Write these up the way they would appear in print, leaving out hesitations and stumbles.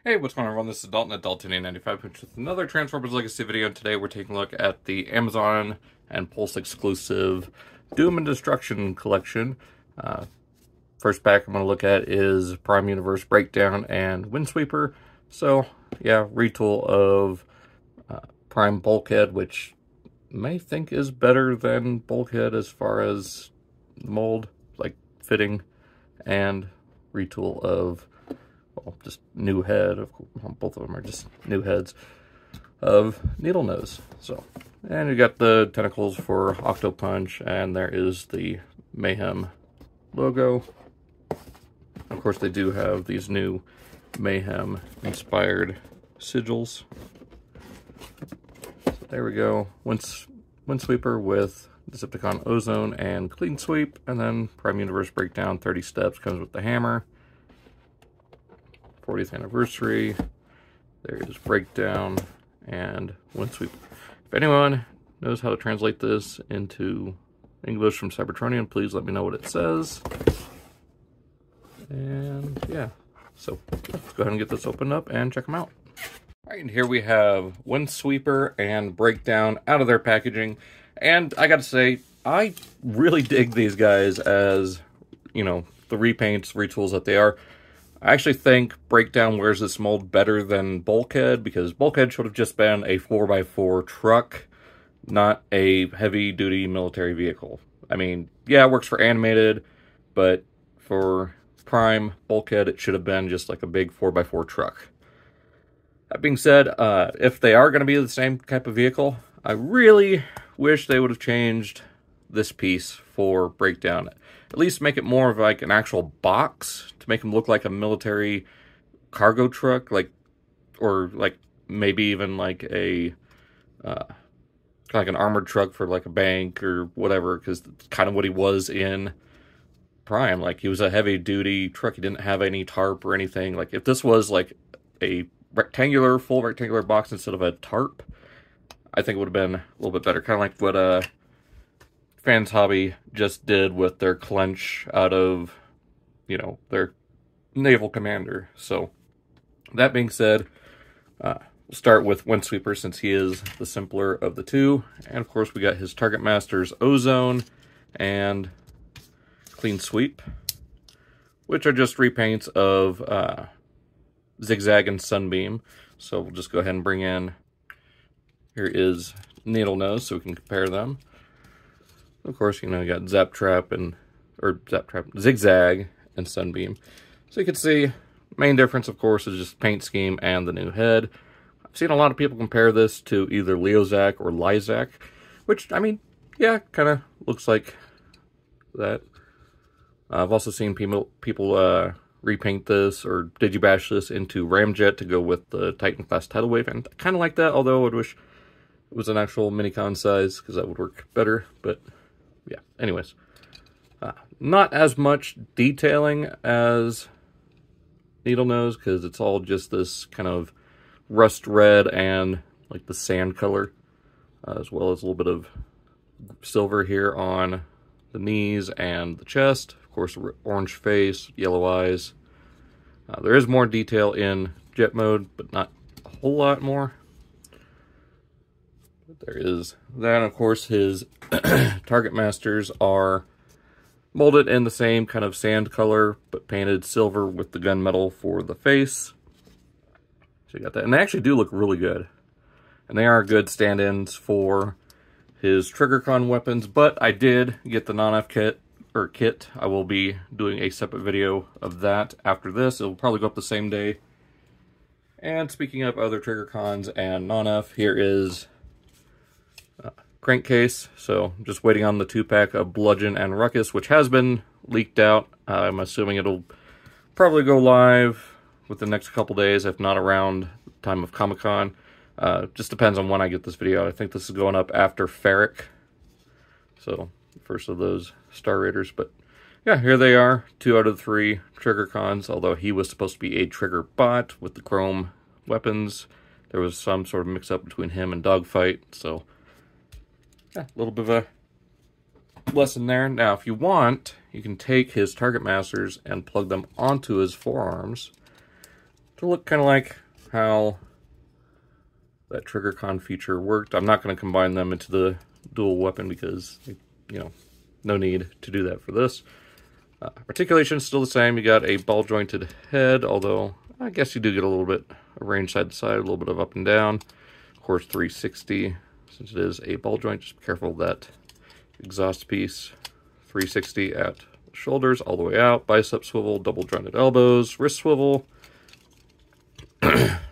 Hey, what's going on everyone? This is Dalton at Dalton95 with another Transformers Legacy video. And today we're taking a look at the Amazon and Pulse exclusive Doom and Destruction collection. First pack I'm going to look at is Prime Universe Breakdown and Windsweeper. So, yeah, retool of Prime Bulkhead, which I may think is better than Bulkhead as far as mold, like fitting, and retool of just new head. Of course, both of them are just new heads of Needle Nose. So, and you got the tentacles for Octo Punch, and there is the Mayhem logo. Of course, they do have these new Mayhem inspired sigils. So there we go. Windsweeper with Decepticon Ozone and Clean Sweep, and then Prime Universe Breakdown 30 Steps comes with the hammer. 40th anniversary. There is Breakdown and Windsweeper. If anyone knows how to translate this into English from Cybertronian, please let me know what it says. And yeah, so let's go ahead and get this opened up and check them out. All right, and here we have Windsweeper and Breakdown out of their packaging. And I got to say, I really dig these guys as, you know, the repaints, retools that they are. I actually think Breakdown wears this mold better than Bulkhead, because Bulkhead should have just been a 4x4 truck, not a heavy-duty military vehicle. I mean, yeah, it works for animated, but for Prime Bulkhead, it should have been just like a big 4x4 truck. That being said, if they are going to be the same type of vehicle, I really wish they would have changed this piece for Breakdown. At least make it more of like an actual box to make them look like a military cargo truck, like, or like maybe even like a like an armored truck for like a bank or whatever, because it's kind of what he was in Prime. Like, he was a heavy duty truck. He didn't have any tarp or anything. Like, if this was like a rectangular, full rectangular box instead of a tarp, I think it would have been a little bit better. Kind of like what Fans Hobby just did with their clench out of, you know, their naval commander. So, that being said, we'll start with Windsweeper since he is the simpler of the two. And of course, we got his Target Masters Ozone and Clean Sweep, which are just repaints of Zigzag and Sunbeam. So we'll just go ahead and bring in, here is Needle Nose so we can compare them. Of course, you know, you got Zigzag and Sunbeam. So you can see, main difference, of course, is just paint scheme and the new head. I've seen a lot of people compare this to either Leozak or Lyzak, which, I mean, yeah, kind of looks like that. I've also seen people repaint this or digibash this into Ramjet to go with the Titan class tidal wave, and I kind of like that, although I'd wish it was an actual minicon size, because that would work better. But yeah, anyways, not as much detailing as Needle Nose, because it's all just this kind of rust red and like the sand color, as well as a little bit of silver here on the knees and the chest. Of course, orange face, yellow eyes. There is more detail in jet mode, but not a whole lot more. There is that. Of course, his Target Masters are molded in the same kind of sand color, but painted silver with the gunmetal for the face. So you got that. And they actually do look really good. And they are good stand-ins for his Triggercon weapons, but I did get the Nonnef kit. I will be doing a separate video of that after this. It'll probably go up the same day. And speaking of other Triggercons and Nonnef, here is Crankcase. So just waiting on the 2-pack of Bludgeon and Ruckus, which has been leaked out. I'm assuming it'll probably go live within the next couple days, if not around the time of Comic-Con. Just depends on when I get this video. I think this is going up after Ferric. So, first of those Star Raiders. But yeah, here they are. 2 out of the 3 Triggercons, although he was supposed to be a Trigger bot with the chrome weapons. There was some sort of mix-up between him and Dogfight, so yeah, a little bit of a lesson there. Now, if you want, you can take his Target Masters and plug them onto his forearms to to look kind of like how that Triggercon feature worked. I'm not going to combine them into the dual weapon because, you know, no need to do that for this. Articulation is still the same. You got a ball jointed head, although I guess you do get a little bit of range side to side, a little bit of up and down. Of course, 360, since it is a ball joint, just be careful of that exhaust piece. 360 at shoulders all the way out, bicep swivel, double jointed elbows, wrist swivel,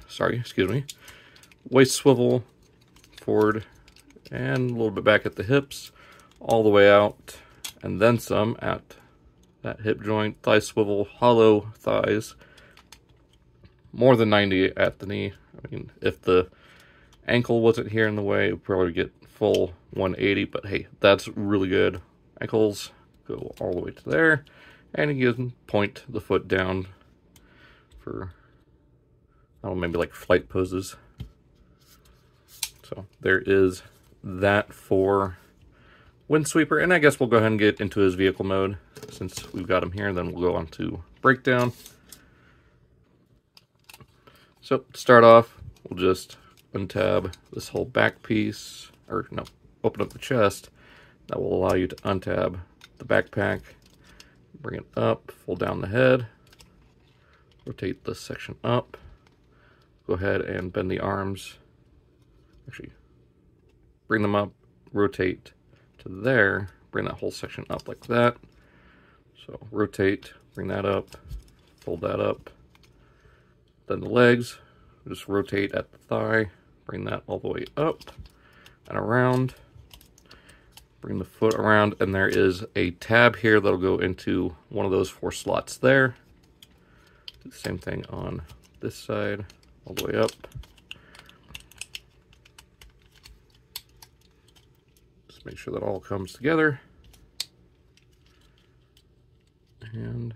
sorry, excuse me, waist swivel, forward, and a little bit back at the hips, all the way out, and then some at that hip joint, thigh swivel, hollow thighs, more than 90 at the knee. I mean, if the ankle wasn't here in the way, it would probably get full 180, but hey, that's really good. Ankles go all the way to there, and you can point the foot down for, I don't know, maybe like flight poses. So there is that for Windsweeper, and I guess we'll go ahead and get into his vehicle mode since we've got him here, and then we'll go on to breakdown. So to start off, we'll just untab this whole back piece, or no, open up the chest. That will allow you to untab the backpack, bring it up, fold down the head, rotate this section up, go ahead and bend the arms, actually bring them up, rotate to there, bring that whole section up like that. So rotate, bring that up, fold that up. Then the legs, just rotate at the thigh, bring that all the way up and around. Bring the foot around, and there is a tab here that'll go into one of those 4 slots there. Do the same thing on this side, all the way up. Just make sure that all comes together. And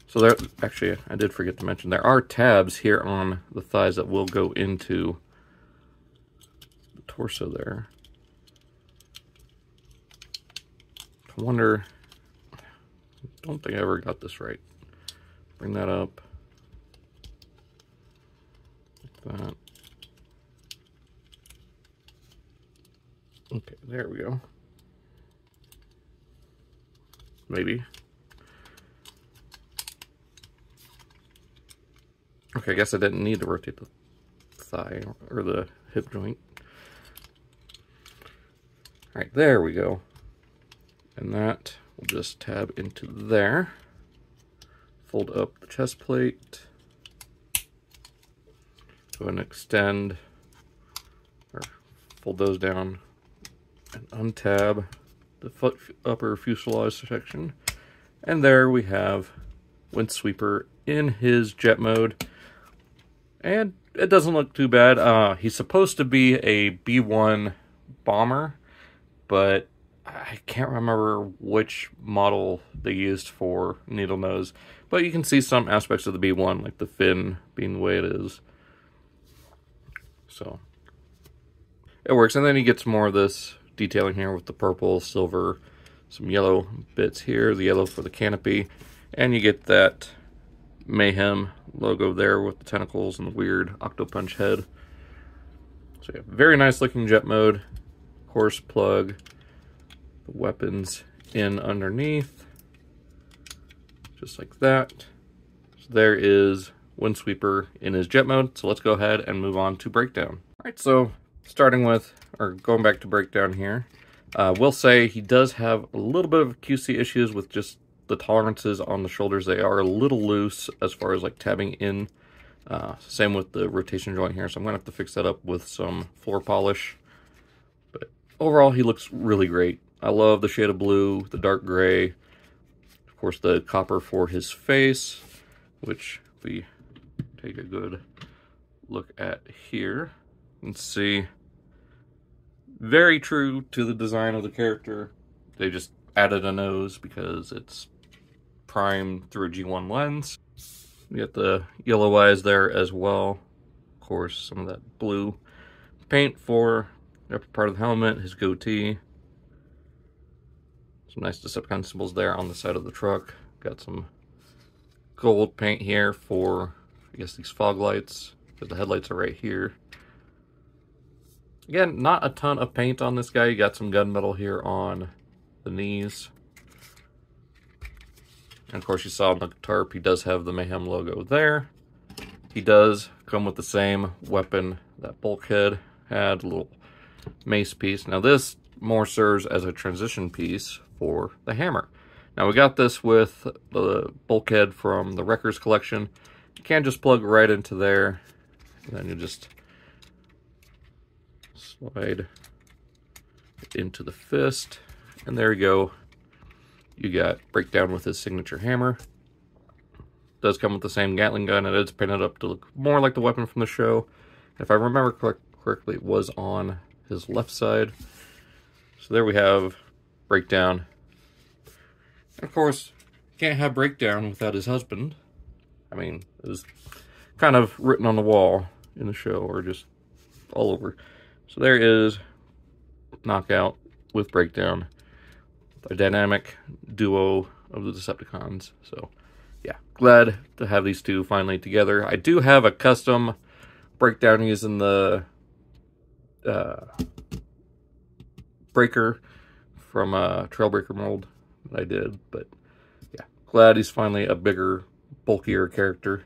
so there, actually, I did forget to mention, there are tabs here on the thighs that will go into the torso there. I wonder, I don't think I ever got this right. Bring that up. Like that. Okay, there we go. Maybe. Okay, I guess I didn't need to rotate the thigh or the hip joint. Alright, there we go. And that will just tab into there. Fold up the chest plate. Go ahead and extend, or fold those down and untab the upper fuselage section. And there we have Windsweeper in his jet mode. And it doesn't look too bad. He's supposed to be a B-1 bomber, but I can't remember which model they used for needle nose. But you can see some aspects of the B-1, like the fin being the way it is. So it works. And then he gets more of this detailing here with the purple, silver, some yellow bits here, the yellow for the canopy, and you get that Mayhem logo there with the tentacles and the weird octopunch head. So yeah, very nice looking jet mode. Horse plug, the weapons in underneath, just like that. So there is Windsweeper in his jet mode. So let's go ahead and move on to breakdown. All right, so starting with, or going back to breakdown here, we'll say he does have a little bit of QC issues with just the tolerances on the shoulders. They are a little loose as far as like tabbing in. Same with the rotation joint here, so I'm gonna have to fix that up with some floor polish. But overall, he looks really great. I love the shade of blue, the dark gray, of course the copper for his face, which if we take a good look at here, you can see very true to the design of the character. They just added a nose because it's Prime through a G1 lens. You get the yellow eyes there as well. Of course, some of that blue paint for the upper part of the helmet, his goatee. Some nice Decepticon symbols there on the side of the truck. Got some gold paint here for, I guess, these fog lights, because the headlights are right here. Again, not a ton of paint on this guy. You got some gunmetal here on the knees. And of course, you saw on the tarp, he does have the Mayhem logo there. He does come with the same weapon that Bulkhead had, a little mace piece. Now this more serves as a transition piece for the hammer. Now we got this with the Bulkhead from the Wreckers collection. You can just plug right into there, and then you just slide it into the fist, and there you go. You got Breakdown with his signature hammer. Does come with the same Gatling gun. It is painted up to look more like the weapon from the show. If I remember correctly, it was on his left side. So there we have Breakdown. And of course, can't have Breakdown without his husband. I mean, it was kind of written on the wall in the show, or just all over. So there is Knockout with Breakdown, a dynamic duo of the Decepticons. So yeah, glad to have these two finally together. I do have a custom Breakdown using the Breaker from Trailbreaker mold that I did, but yeah, glad he's finally a bigger, bulkier character.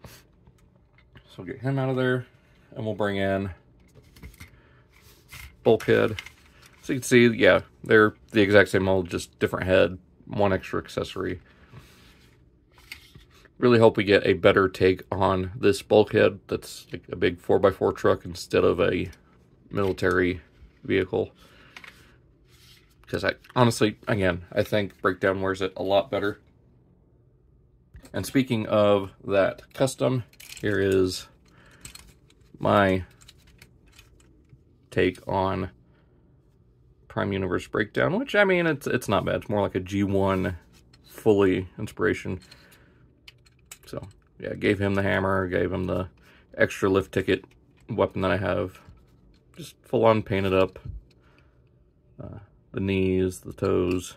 So we'll get him out of there, and we'll bring in Bulkhead. So you can see, yeah, they're the exact same mold, just different head, one extra accessory. Really hope we get a better take on this Bulkhead that's like a big 4x4 truck instead of a military vehicle. Because I honestly, again, I think Breakdown wears it a lot better. And speaking of that custom, here is my take on Prime Universe Breakdown, which, I mean, it's not bad. It's more like a G1 fully inspiration. So, yeah, gave him the hammer, gave him the extra lift ticket weapon that I have. Just full on painted up. The knees, the toes.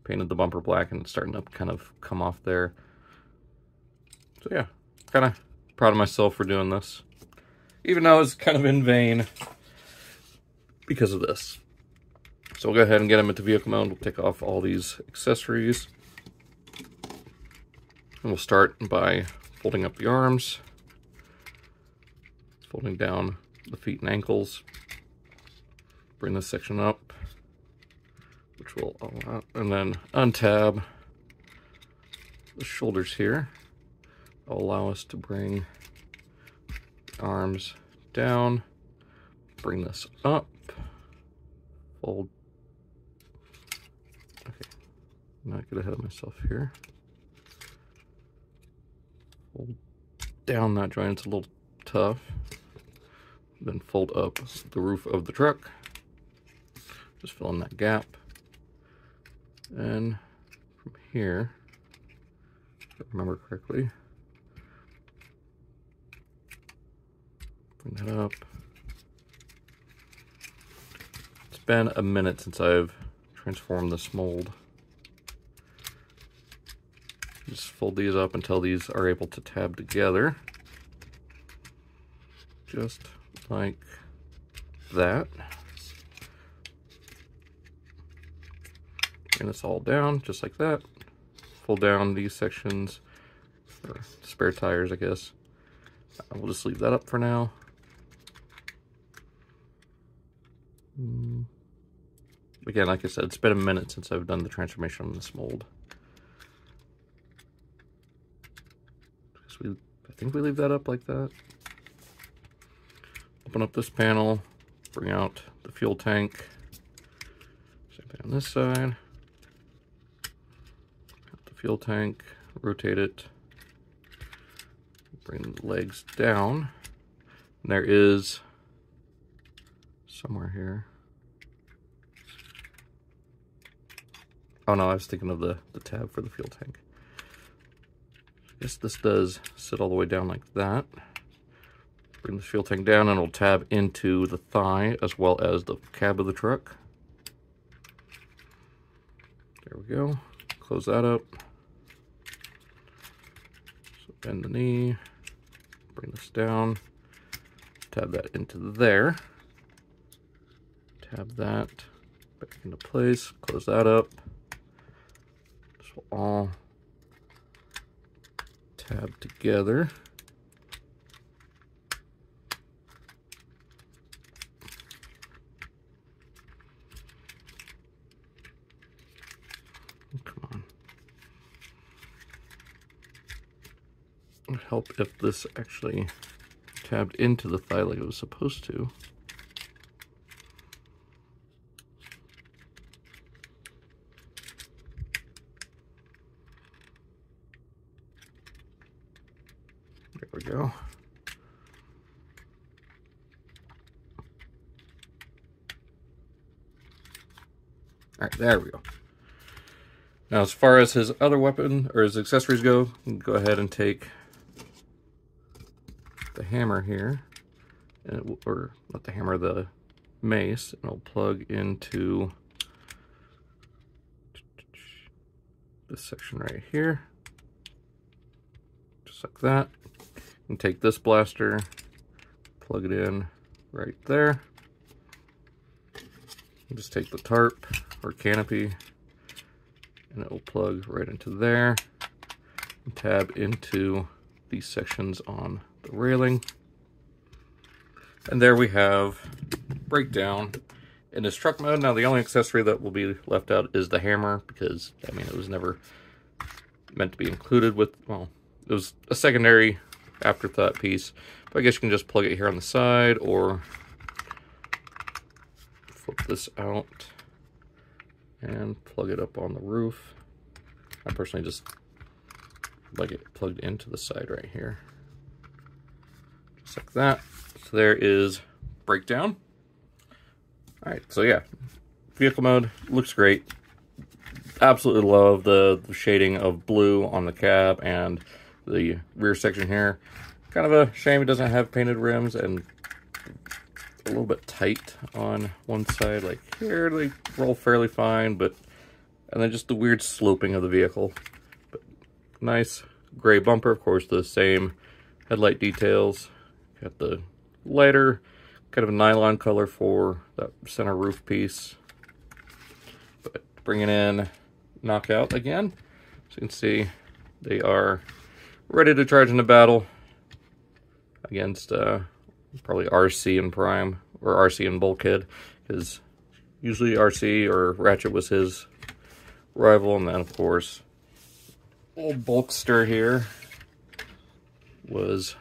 Painted the bumper black, and it's starting to kind of come off there. So yeah, kind of proud of myself for doing this. Even though it's kind of in vain because of this. So we'll go ahead and get him into vehicle mode. We'll take off all these accessories. And we'll start by folding up the arms. Folding down the feet and ankles. Bring this section up, which will allow, and then untab the shoulders here. That'll allow us to bring the arms down, bring this up, fold. Okay, not get ahead of myself here. Fold down that joint, it's a little tough. Then fold up the roof of the truck. Just fill in that gap. And from here, if I remember correctly, bring that up. It's been a minute since I've transformed this mold. Just fold these up until these are able to tab together. Just like that. Bring this all down, just like that. Fold down these sections, or spare tires, I guess. We'll just leave that up for now. Again, like I said, it's been a minute since I've done the transformation on this mold. I think we leave that up like that. Open up this panel, bring out the fuel tank. Same thing on this side. Fuel tank, rotate it, bring the legs down. And there is somewhere here. Oh no, I was thinking of the tab for the fuel tank. I guess this does sit all the way down like that. Bring the fuel tank down and it'll tab into the thigh as well as the cab of the truck. There we go. Close that up. bend the knee, bring this down, tab that into there, tab that back into place, close that up. This will all tab together. Come on. It would help if this actually tabbed into the thigh like it was supposed to. There we go. All right, there we go. Now, as far as his other weapon, or his accessories go, you can go ahead and take the hammer here, and it will, or not the hammer, the mace, and it'll plug into this section right here, just like that. And take this blaster, plug it in right there. And just take the tarp or canopy, and it will plug right into there and tab into these sections on the railing. And there we have Breakdown in his truck mode. Now the only accessory that will be left out is the hammer, because I mean it was never meant to be included with, well, it was a secondary afterthought piece, but I guess you can just plug it here on the side or flip this out and plug it up on the roof. I personally just like it plugged into the side right here, just like that. So there is Breakdown. All right, so yeah, vehicle mode looks great. Absolutely love the shading of blue on the cab and the rear section here. Kind of a shame it doesn't have painted rims, and a little bit tight on one side. Like here, they roll fairly fine, but and then just the weird sloping of the vehicle. But nice gray bumper, of course, the same headlight details. Got the lighter kind of a nylon color for that center roof piece. But bringing in Knockout again, so you can see they are ready to charge into battle against probably RC and Prime, or RC and Bulkhead, because usually RC or Ratchet was his rival, and then of course old Bulkster here was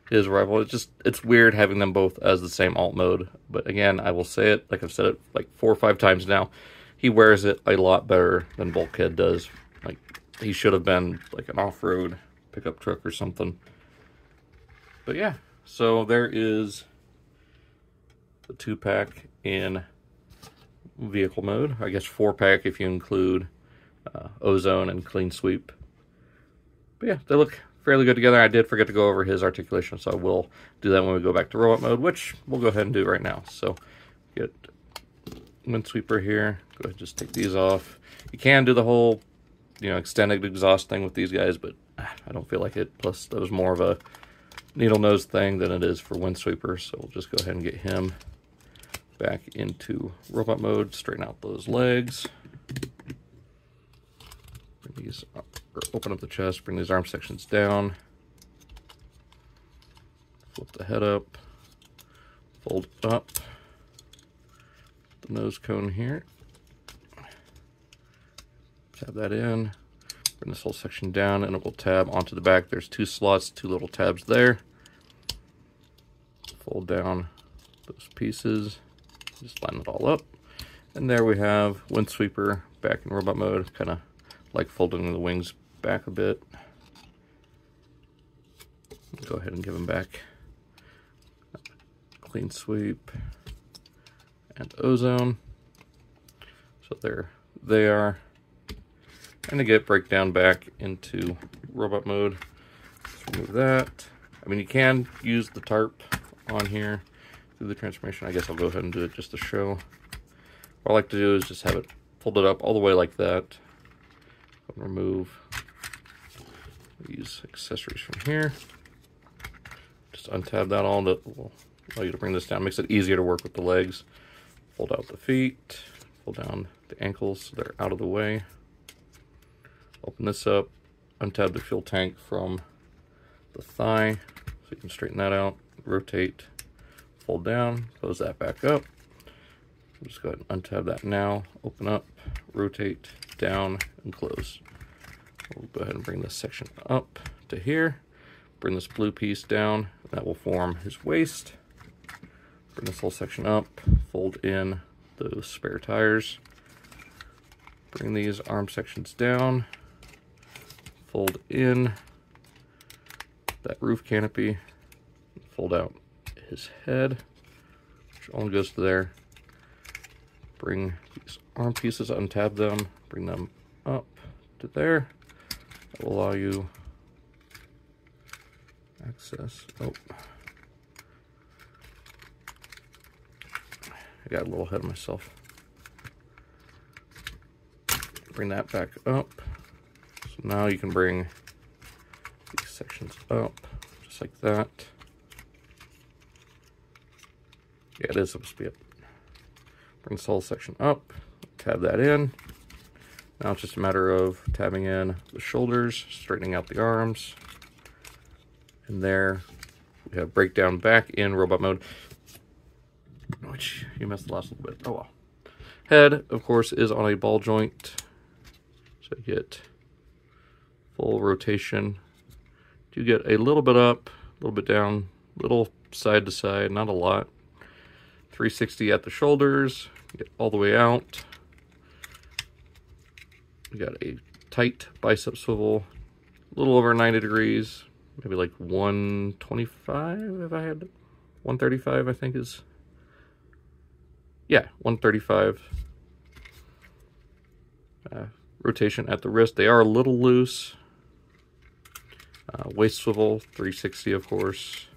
his rival. It's weird having them both as the same alt mode, but again, I will say it, like I've said it like 4 or 5 times now, he wears it a lot better than Bulkhead does. Like, he should have been like an off-road pickup truck or something. But yeah, so there is the 2-pack in vehicle mode. I guess 4-pack if you include Ozone and Clean Sweep. But yeah, they look fairly good together. I did forget to go over his articulation, so I will do that when we go back to robot mode, which we'll go ahead and do right now. So get Windsweeper here. Go ahead and just take these off. You can do the whole, you know, extended exhaust thing with these guys, but I don't feel like it. Plus, that was more of a needle nose thing than it is for Windsweeper, so we'll just go ahead and get him back into robot mode. Straighten out those legs. Bring these up, or open up the chest. Bring these arm sections down. Flip the head up. Fold up the nose cone here. Tab that in. Bring this whole section down, and it will tab onto the back. There's 2 slots, 2 little tabs there. Fold down those pieces. Just line it all up. And there we have Windsweeper back in robot mode. Kind of like folding the wings back a bit. Go ahead and give him back Clean Sweep and Ozone. So there they are. And to get Breakdown back into robot mode, let's remove that. I mean, you can use the tarp on here through the transformation. I guess I'll go ahead and do it just to show. What I like to do is just have it folded up all the way like that. Remove the these accessories from here. Just untab that all, that will allow you to bring this down. Makes it easier to work with the legs. Fold out the feet, pull down the ankles so they're out of the way. Open this up, untab the fuel tank from the thigh so you can straighten that out. Rotate, fold down, close that back up. Just go ahead and untab that now. Open up, rotate, down, and close. We'll go ahead and bring this section up to here. Bring this blue piece down. That will form his waist. Bring this whole section up. Fold in those spare tires. Bring these arm sections down. Fold in that roof canopy. Fold out his head, which only goes to there. Bring these arm pieces, untab them, bring them up to there. That will allow you access. Oh, I got a little ahead of myself. Bring that back up. So now you can bring these sections up, just like that. Yeah, it is supposed to be up. Bring this whole section up, tab that in. Now it's just a matter of tabbing in the shoulders, straightening out the arms. And there we have breakdown back in robot mode, which you missed the last little bit. Oh well. Head, of course, is on a ball joint. So you get full rotation. You get a little bit up, a little bit down, little side to side, not a lot. 360 at the shoulders, get all the way out. We got a tight bicep swivel, a little over 90 degrees, maybe like 125 if I had 135, I think is, yeah, 135. Rotation at the wrist, they are a little loose. Waist swivel, 360 of course.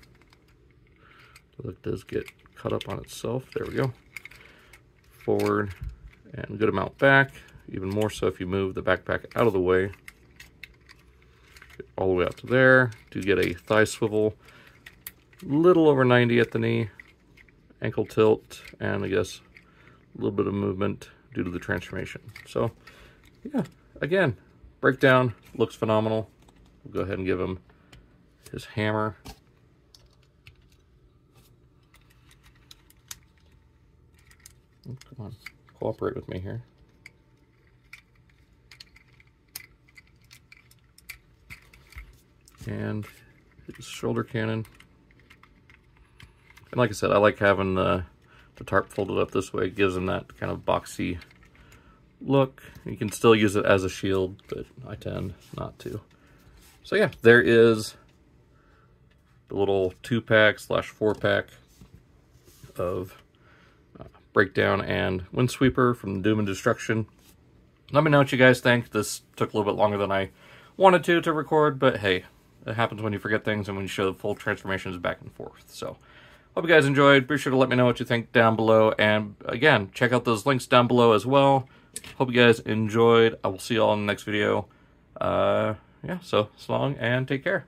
So it does get cut up on itself. There we go. Forward and good amount back. Even more so if you move the backpack out of the way. Get all the way out to there. Do get a thigh swivel. Little over 90 at the knee. Ankle tilt. And I guess a little bit of movement due to the transformation. So, yeah. Again, breakdown looks phenomenal. We'll go ahead and give him his hammer. Come on, cooperate with me here. And his shoulder cannon. And like I said, I like having the tarp folded up this way. It gives him that kind of boxy look. You can still use it as a shield, but I tend not to. So yeah, there is the little 2-pack / 4-pack of Breakdown and Windsweeper from Doom and Destruction. Let me know what you guys think. This took a little bit longer than I wanted to record, but hey, it happens when you forget things and when you show the full transformations back and forth. So, hope you guys enjoyed. Be sure to let me know what you think down below. And again, check out those links down below as well. Hope you guys enjoyed. I will see you all in the next video. Yeah, so long and take care.